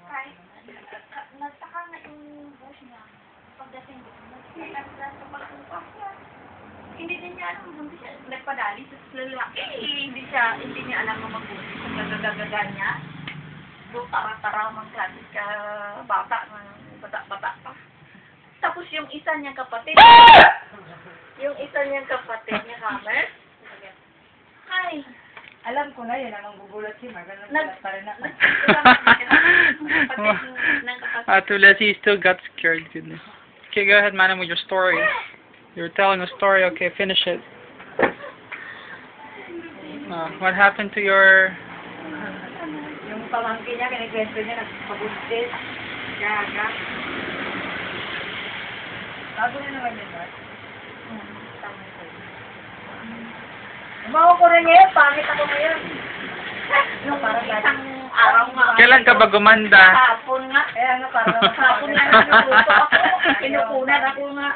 Kahit nagtaka nga yung boss niya. Pagdating doon, nagtaka sa pagkupas niya. Hindi din niya alam kung siya nagpadali sa lalaki. Hindi niya alam na mabuti sa gagagaga niya. Do tara-tara magkabit ka bata na bata-bata pa. Tapos yung isa niyang kapatid niya Hammer. Ay, Alam ko na yan, ang gugulat si Mark. Pa rin ako. Tula, he still got scared. Goodness. Okay, go ahead, madam, with your story. You were telling a story. Okay, finish it. What happened to your... Yung pamangkin niya, kinikwento niya, nagpabuntis. Gaga. Bago na naman yun, Mark. Umawa ko rin ngayon, pangit ako ngayon. Nung isang araw nga. Kailan ka ba gumanda? Hapon nga. Kaya nga, parang Hapon nga niluluto ako. Pinupunan ako nga.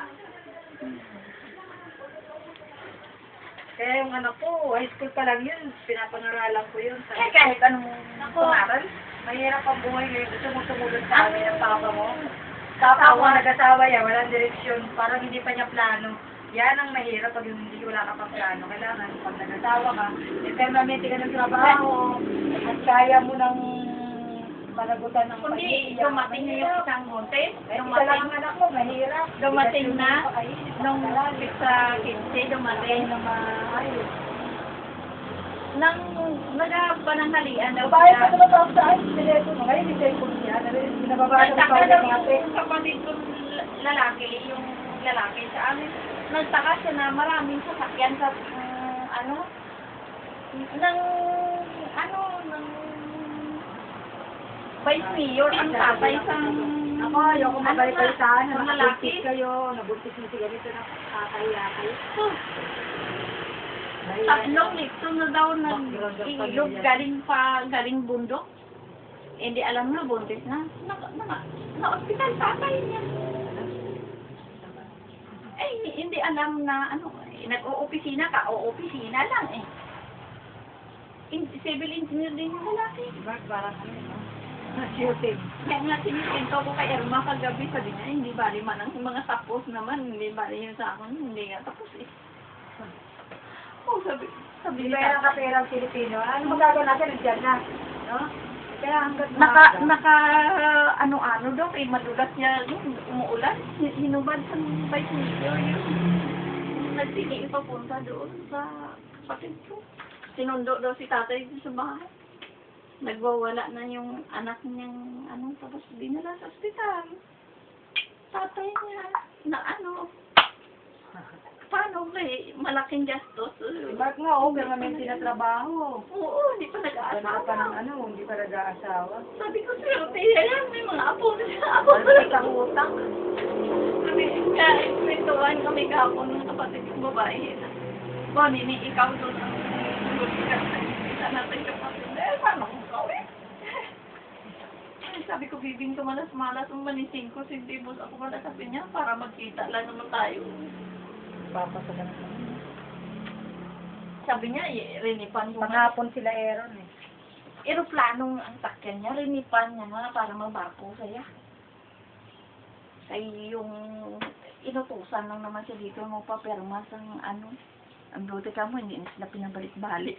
Kaya yung anak ko, high school pa lang yun, pinapangaralan ko yun. Eh, kahit anong pangaral, mahirap ang buhay ngayon. Gusto mo tumulong sa amin ng papa mo. Papa mo, nag-asawa yan, walang direksyon, parang hindi pa niya plano. Yan ang mahirap pag hindi wala ka pang plano. Kailangan, pag nag-asawa ka, permanente ka ng trabaho, at kaya mo ng panagutan ng Kundi, dumating na yung isang buntis. Isa lang ang anak mo, mahirap. Dumating na, nung sa 15, dumating. na maayos. Nang nagpananghalian daw Babae pa siya. naman ako sa ayos, telepono. Ngayon, yung telepono niya, binababa sa Nagtaka pawala daw ng ate. yung kapatid kong lalaki, yung lalaki sa amin. Nagtaka siya na maraming sasakyan sa, ng vice mayor, ang tatay sa, Ako, ayoko mabalik kayo sa ano, mga nakabuntis lalaki. kayo, nabuntis mo si ganito na kakaya kayo. Tatlong lito na daw nag-ilog galing bundok. Hindi alam na, buntis na. Na-hospital tatay niya. Eh, hindi alam na, nag-o-opisina ka, o-opisina lang eh. Civil engineer din yung lalaki. Parang ano, shooting. Kaya nga sinikwento ko kay Irma kagabi, sabi niya, hindi bali man ang mga tapos naman, hindi bali yun sa akin, hindi nga tapos eh. Oh, sabi Di ba yan ang kaperang Pilipino? Ano magagawa natin? Nandiyan na. No? Kaya hanggat ano daw, eh, madulas niya, umuulan, hinubad sa vice mayor yun. Nagsige ipapunta doon sa kapatid ko. Sinundo daw si tatay sa bahay. Nagwawala na yung anak niyang, tapos dinala sa ospital. Tatay niya, paano ba eh, malaking gastos. Mark nga, permanente na trabaho. Oo, hindi pa Wala pa nag-aasawa. ng hindi pa nag-aasawa. Sabi ko sa'yo, yan, may mga apo na siya. Apo Ano na ba ang utang? Sabi, kaya kwentuhan kami kahapon ng kapatid kong babae. Bonnie, ikaw doon ang isa natin kapatid. Eh, paano kung gawin? Sabi ko, bibing ka malas-malas, manising ko, sintibos ako pala sabi niya, para magkita lang naman tayo. Papasa ka na. Sabi niya, rinipan ko nga. Panghapon sila Aaron eh. Aeroplanong ang sakyan niya, rinipan niya nga para mabarko saya. Kaya yung inutusan lang naman siya dito, mo papirma sa ang buti ka mo, hindi na sila pinabalik-balik.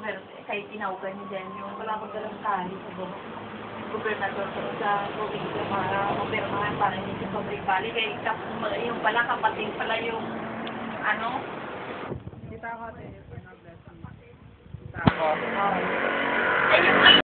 Pero kahit tinawagan niya din yung Wala ko dalang kali sa gobernador sa probinsya para mapirmahan para hindi siya pabalik-balik. Kaya yung pala, kapatid pala yung Kita ko, ate. Kita ko. Ay, yung